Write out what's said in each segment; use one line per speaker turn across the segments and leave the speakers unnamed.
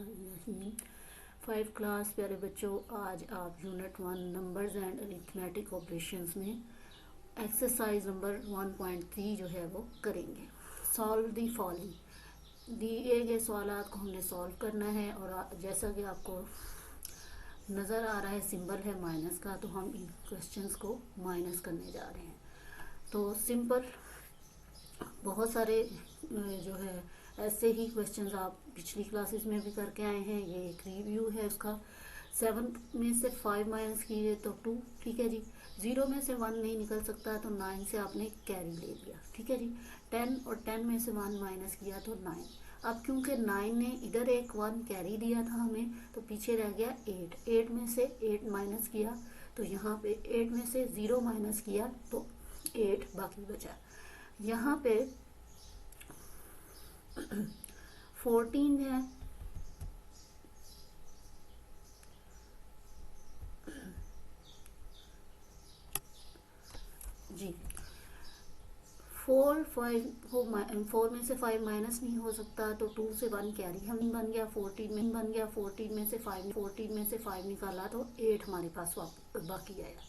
बिस्मिल्लाहिर्रहमानिर्रहीम। 5 क्लास प्यारे बच्चों, आज आप unit 1 numbers and arithmetic operations में एक्सरसाइज नंबर 1.3 जो है वो करेंगे। सॉल्व दी फॉलोइंग, दिए गए सवालात को हमने सॉल्व करना है और जैसा कि आपको नज़र आ रहा है सिंबल है माइनस का, तो हम इन क्वेश्चंस को माइनस करने जा रहे हैं। तो सिंपल बहुत सारे जो है ऐसे ही क्वेश्चंस आप पिछली क्लासेस में भी करके आए हैं। ये एक रिव्यू है उसका। 7 में से 5 माइनस कीजिए तो 2, ठीक है जी। 0 में से 1 नहीं निकल सकता तो 9 से आपने कैरी ले लिया, ठीक है जी। 10 और 10 में से 1 माइनस किया तो 9। अब क्योंकि 9 ने इधर एक 1 कैरी दिया था हमें, तो पीछे रह गया 8। 8 में से 8 माइनस किया तो यहाँ पे 8 में से 0 माइनस किया तो 8 बाकी बचा। यहाँ पे 14 है, जी। 4 में से 5 माइनस नहीं हो सकता तो 2 से 1 कैरी हम बन गया 14 में से 5 निकाला तो 8 हमारे पास बाकी आया।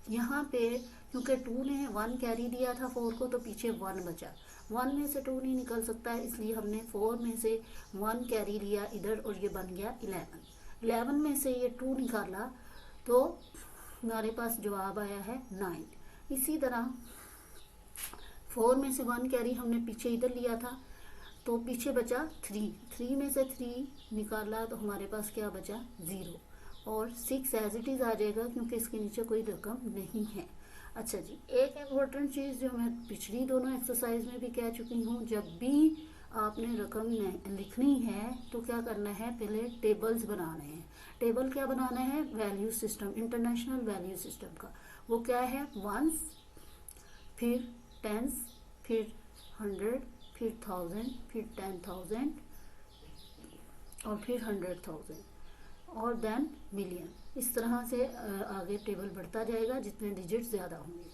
यहाँ पे क्योंकि 2 ने 1 कैरी दिया था 4 को, तो पीछे 1 बचा। 1 में से 2 नहीं निकल सकता है, इसलिए हमने 4 में से 1 कैरी लिया इधर और ये बन गया 11। 11 में से ये 2 निकाला तो हमारे पास जवाब आया है 9। इसी तरह 4 में से 1 कैरी हमने पीछे इधर लिया था तो पीछे बचा 3। 3 में से 3 निकाला तो हमारे पास क्या बचा 0 और 6 एज इट इज आ जाएगा क्योंकि इसके नीचे कोई रकम नहीं है। अच्छा जी, एक इम्पोर्टेंट चीज़ जो मैं पिछली दोनों एक्सरसाइज में भी कह चुकी हूँ, जब भी आपने रकम लिखनी है तो क्या करना है, पहले टेबल्स बनाने हैं। टेबल क्या बनाना है, value system, international value system का। वो क्या है, वंस, फिर टेंस, फिर 100, फिर 1000, फिर 10,000 और फिर 100,000 और देन मिलियन। इस तरह से आगे टेबल बढ़ता जाएगा जितने डिजिट ज़्यादा होंगे।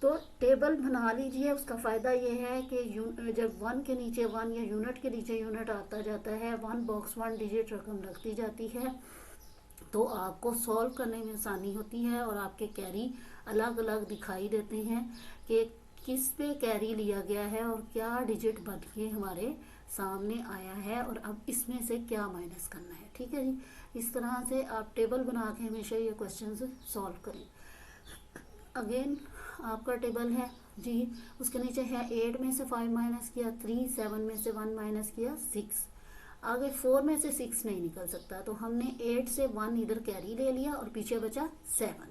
तो टेबल बना लीजिए। उसका फ़ायदा ये है कि जब 1 के नीचे 1 या यूनिट के नीचे यूनिट आता जाता है, 1 बॉक्स 1 डिजिट रकम लगती जाती है, तो आपको सॉल्व करने में आसानी होती है और आपके कैरी अलग अलग दिखाई देते हैं कि किस पे कैरी लिया गया है और क्या डिजिट बन के हमारे सामने आया है और अब इसमें से क्या माइनस करना है, ठीक है जी। इस तरह से आप टेबल बना के हमेशा ये क्वेश्चन सॉल्व करें। अगेन आपका टेबल है जी, उसके नीचे है 8 में से 5 माइनस किया 3, 7 में से 1 माइनस किया 6। आगे 4 में से 6 नहीं निकल सकता तो हमने 8 से 1 इधर कैरी ले लिया और पीछे बचा 7।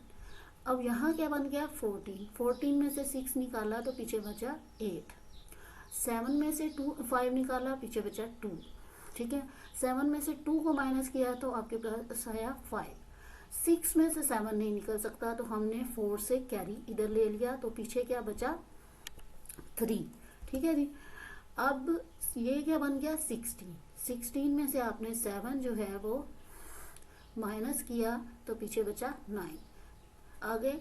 अब यहाँ क्या बन गया 14। 14 में से 6 निकाला तो पीछे बचा 8। 7 में से 5 निकाला, पीछे बचा 2, ठीक है। 7 में से 2 को माइनस किया तो आपके पास आया 5। 6 में से 7 नहीं निकल सकता तो हमने 4 से कैरी इधर ले लिया तो पीछे क्या बचा 3, ठीक है जी। अब ये क्या बन गया 16। 16 में से आपने 7 जो है वो माइनस किया तो पीछे बचा 9। आगे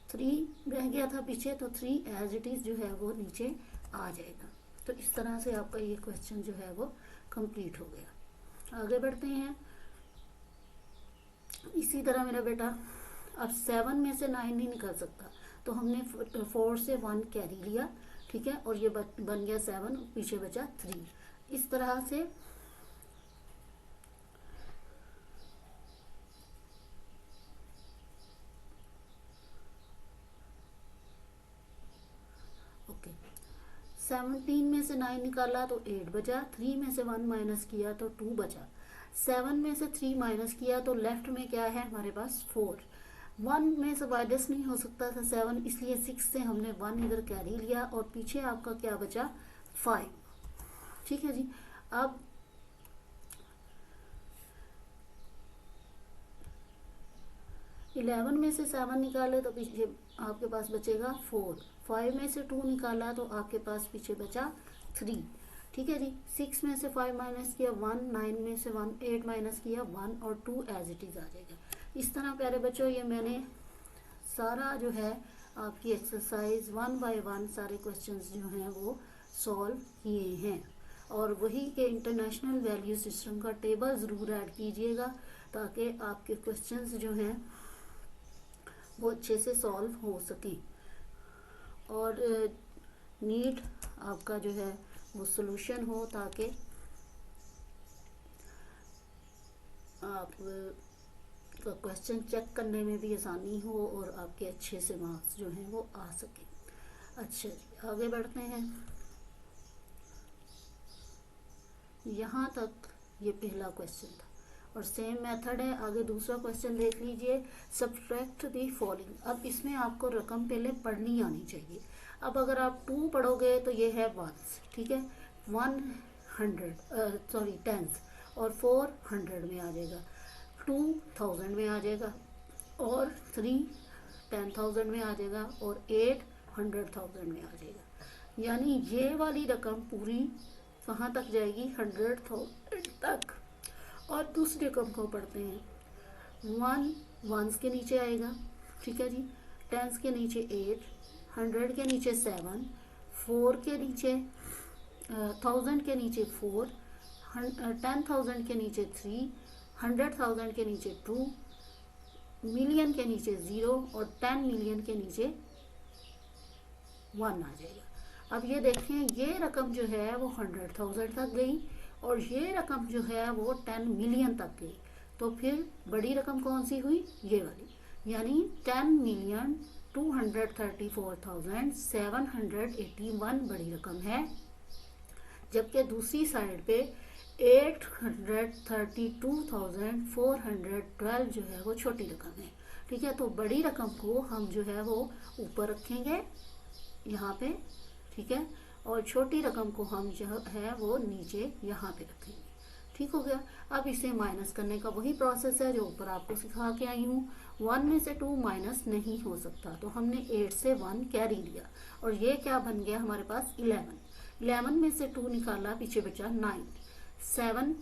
3 रह गया था पीछे तो 3 एज इट इज जो है वो नीचे आ जाएगा। तो इस तरह से आपका ये क्वेश्चन जो है वो कंप्लीट हो गया। आगे बढ़ते हैं। इसी तरह मेरा बेटा अब 7 में से 9 नहीं निकल सकता तो हमने 4 से 1 कैरी लिया, ठीक है, और ये बन गया 7, पीछे बचा 3। इस तरह से ओके 17 में से 9 निकाला तो 8 बचा। 3 में से 1 माइनस किया तो 2 बचा। 7 में से 3 माइनस किया तो लेफ्ट में क्या है हमारे पास 4। 1 में से माइनस नहीं हो सकता था 7, इसलिए 6 से हमने 1 इधर कैरी लिया और पीछे आपका क्या बचा 5, ठीक है जी। अब इलेवन में से 7 निकाले तो पीछे आपके पास बचेगा 4। 5 में से 2 निकाला तो आपके पास पीछे बचा 3, ठीक है जी। 6 में से 5 माइनस किया 1, 9 में से 8 माइनस किया 1 और 2 एज इट इज आ जाएगा। इस तरह प्यारे बच्चों ये मैंने सारा जो है आपकी एक्सरसाइज 1 बाय 1 सारे क्वेश्चंस जो हैं वो सॉल्व किए हैं। और वही के इंटरनेशनल वैल्यू सिस्टम का टेबल ज़रूर ऐड कीजिएगा ताकि आपके क्वेश्चंस जो हैं वो अच्छे से सॉल्व हो सकें और नीट आपका जो है वो सोल्यूशन हो ताकि आप का क्वेश्चन चेक करने में भी आसानी हो और आपके अच्छे से मार्क्स जो हैं वो आ सकें। अच्छा जी, आगे बढ़ते हैं। यहाँ तक ये पहला क्वेश्चन था और सेम मेथड है। आगे दूसरा क्वेश्चन देख लीजिए, सब्ट्रैक्ट दी फॉलोइंग। अब इसमें आपको रकम पहले पढ़नी आनी चाहिए। अब अगर आप 2 पढ़ोगे तो ये है वंस, ठीक है, 10s और 400 में आ जाएगा, 2000 में आ जाएगा और 3 10,000 में आ जाएगा और 8 100,000 में आ जाएगा। यानी ये वाली रकम पूरी कहाँ तक जाएगी, 100,000 तक। और दूसरी रकम को पढ़ते हैं, 1 वंस के नीचे आएगा, ठीक है जी, 10s के नीचे 8, 100 के नीचे 7, 4 के नीचे 1000 के नीचे 4, 10,000 के नीचे 3, 100,000 के नीचे 2, मिलियन के नीचे 0 और 10 मिलियन के नीचे 1 आ जाएगा। अब ये देखें, ये रकम जो है वो 100,000 तक गई और ये रकम जो है वो 10 मिलियन तक गई। तो फिर बड़ी रकम कौन सी हुई, ये वाली, यानी 10,234,781 बड़ी रकम है, जबकि दूसरी साइड पे 832,412 जो है वो छोटी रकम है। ठीक है, तो बड़ी रकम को हम जो है वो ऊपर रखेंगे यहाँ पे, ठीक है, और छोटी रकम को हम जो है वो नीचे यहाँ पे रखेंगे। ठीक हो गया। अब इसे माइनस करने का वही प्रोसेस है जो ऊपर आपको सिखा के आई हूँ। 1 में से 2 माइनस नहीं हो सकता, तो हमने 8 से 1 कैरी लिया और ये क्या बन गया हमारे पास 11। 11 में से 2 निकाला, पीछे बचा 9। 7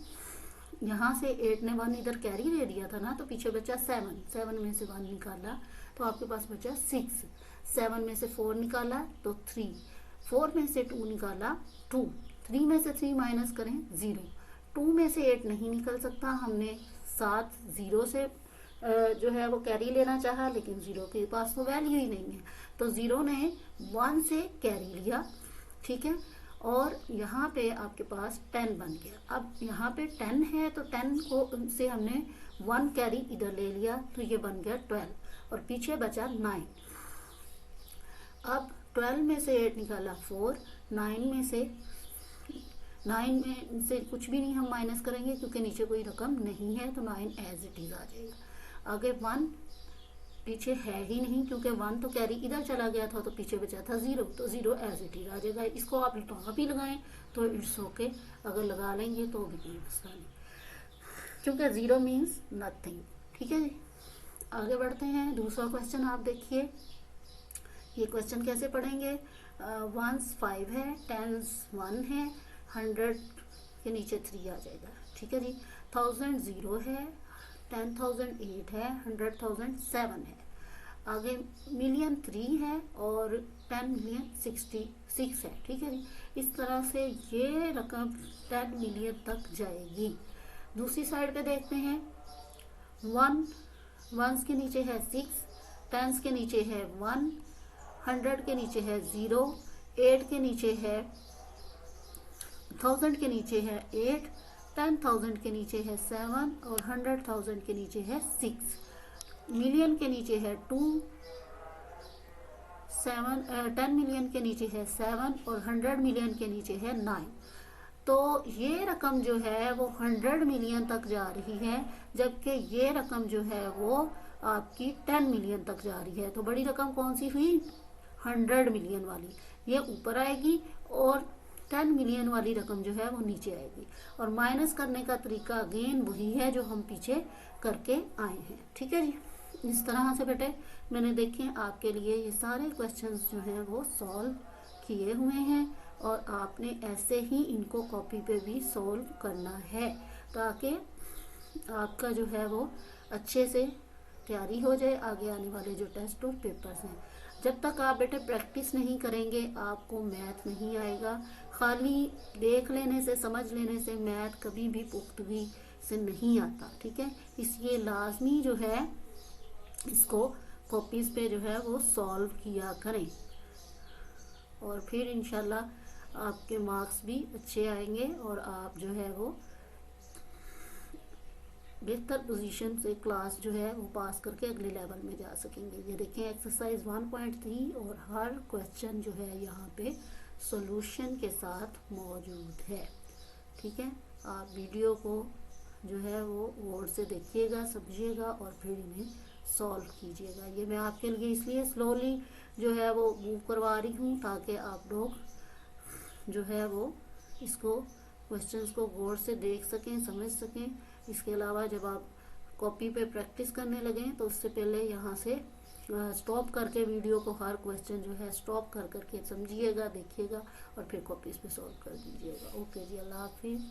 यहाँ से 8 ने 1 इधर कैरी दे दिया था ना, तो पीछे बचा 7। 7 में से 1 निकाला तो आपके पास बचा 6। 7 में से 4 निकाला तो 3। 4 में से 2 निकाला 2। 3 में से 3 माइनस करें 0। 2 में से 8 नहीं निकल सकता, हमने 7 0 से जो है वो कैरी लेना चाहा, लेकिन 0 के पास तो वैल्यू ही नहीं है, तो 0 ने 1 से कैरी लिया। ठीक है, और यहाँ पे आपके पास 10 बन गया। अब यहाँ पे 10 है तो 10 को से हमने 1 कैरी इधर ले लिया, तो ये बन गया 12 और पीछे बचा 9। अब 12 में से 8 निकाला 4। 9 में से कुछ भी नहीं हम माइनस करेंगे क्योंकि नीचे कोई रकम नहीं है, तो 9 एज इट इज आ जाएगा। आगे 1 पीछे है ही नहीं क्योंकि 1 तो कैरी इधर चला गया था, तो पीछे बचा था 0, तो 0 एज इट इज आ जाएगा। इसको आप लगा भी लगाएं तो इट्स ओके, अगर लगा लेंगे तो भी कोई मसला नहीं, क्योंकि 0 मीन्स नथिंग। ठीक है जी, आगे बढ़ते हैं। दूसरा क्वेश्चन आप देखिए, ये क्वेश्चन कैसे पढ़ेंगे। 1s 5 है, 10s 1 है, 100 के नीचे 3 आ जाएगा। ठीक है जी, 1000 0 है, 10,000 8 है, 100,000 7 है। आगे मिलियन 3 है और 10 मिलियन 66 है। ठीक है जी, इस तरह से ये रकम 10 मिलियन तक जाएगी। दूसरी साइड पे देखते हैं, 1 1s के नीचे है 6, 10s के नीचे है 1, 100 के नीचे है 0, 8 के नीचे है 1000 के नीचे है 8, 10,000 के नीचे है 7 और 100,000 के नीचे है 6। मिलियन के नीचे है 2, 10 मिलियन के नीचे है 7 और 100 मिलियन के नीचे है 9। तो ये रकम जो है वो 100 मिलियन तक जा रही है, जबकि ये रकम जो है वो आपकी 10 मिलियन तक जा रही है। तो बड़ी रकम कौन सी हुई, 100 मिलियन वाली, ये ऊपर आएगी और 10 मिलियन वाली रकम जो है वो नीचे आएगी। और माइनस करने का तरीका अगेन वही है जो हम पीछे करके आए हैं। ठीक है जी, इस तरह से बेटे मैंने देखे आपके लिए ये सारे क्वेश्चंस जो हैं वो सॉल्व किए हुए हैं और आपने ऐसे ही इनको कॉपी पे भी सॉल्व करना है ताकि आपका जो है वो अच्छे से तैयारी हो जाए आगे आने वाले जो टेस्ट और पेपर्स हैं। जब तक आप बेटे प्रैक्टिस नहीं करेंगे आपको मैथ नहीं आएगा। खाली देख लेने से, समझ लेने से मैथ कभी भी पुख्तगी से नहीं आता, ठीक है। इसलिए लाजमी जो है इसको कॉपीज पे जो है वो सॉल्व किया करें, और फिर इंशाल्लाह आपके मार्क्स भी अच्छे आएंगे और आप जो है वो बेहतर पोजीशन से क्लास जो है वो पास करके अगले लेवल में जा सकेंगे। ये देखें एक्सरसाइज 1.3 और हर क्वेश्चन जो है यहाँ पे सॉल्यूशन के साथ मौजूद है, ठीक है। आप वीडियो को जो है वो गौर से देखिएगा, समझिएगा और फिर इन्हें सॉल्व कीजिएगा। ये मैं आपके लिए इसलिए स्लोली जो है वो मूव करवा रही हूँ ताकि आप लोग जो है वो इसको क्वेश्चंस को गौर से देख सकें, समझ सकें। इसके अलावा जब आप कॉपी पे प्रैक्टिस करने लगें तो उससे पहले यहाँ से स्टॉप करके वीडियो को हर क्वेश्चन जो है स्टॉप कर करके समझिएगा, देखिएगा और फिर कॉपीज पे सॉल्व कर दीजिएगा। ओके जी, अल्लाह हाफिज़।